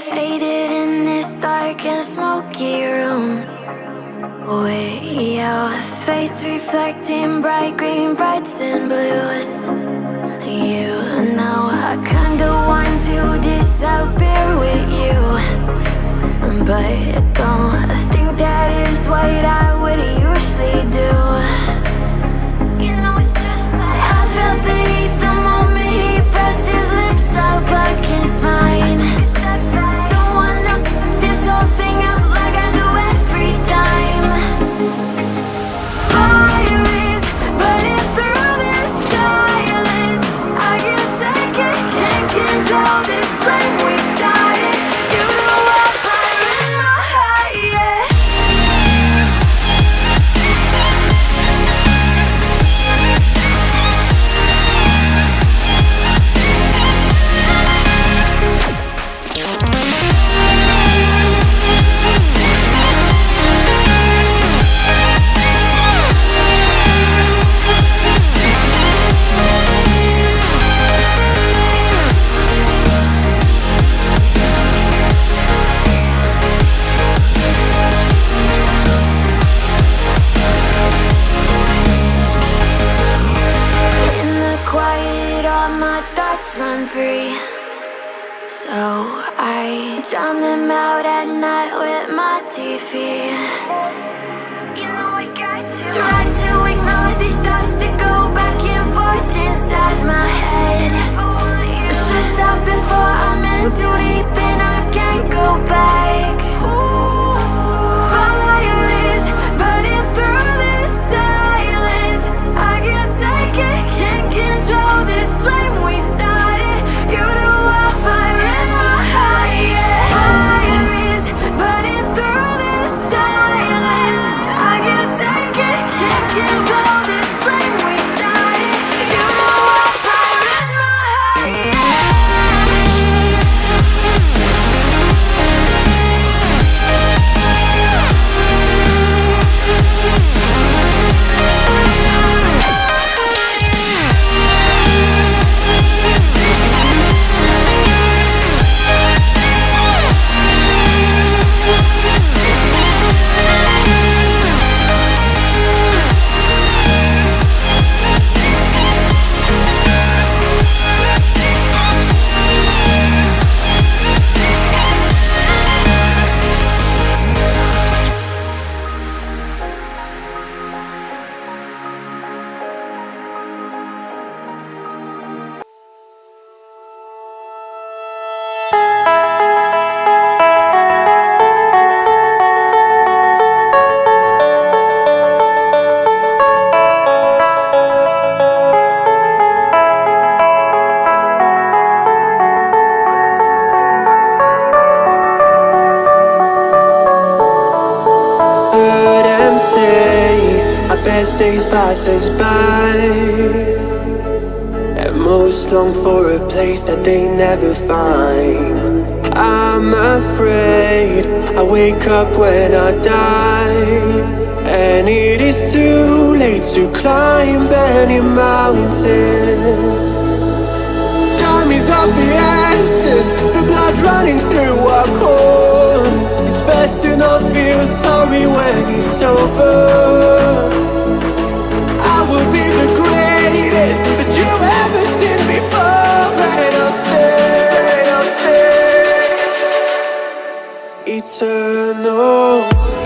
Faded in this dark and smoky room. Way out, face reflecting bright green, brights and blues. You know I kinda want to disappear with you, but don't think that is what I would usually do. You know it's just like I felt the heat the moment he pressed his lips up against mine. Don't wanna this whole thing up like I do every time. Fire is burning through this silence. I can't take it, can't control this flame we started. You know I'm fire in my heart, yeah. Run free, so I drown them out at night with my TV. You know I got to try to ignore these thoughts that go back and forth inside my head. Should stop before I'm in too deep and I can't go back. Fire is burning through this silence. I can't take it, can't control this flame we started. You know I'm fire in my heart, yeah. Fire is burning through this silence. I can't take it, can't control this flame we started. You know I'm fire in my heart, yeah. Best days pass us by, and most long for a place that they never find. I'm afraid I wake up when I die, and it is too late to climb any mountain. Time is of the essence, the blood running through our core. It's best to not feel sorry when it's over. I will be the greatest that you've ever seen before, and I'll stay eternal.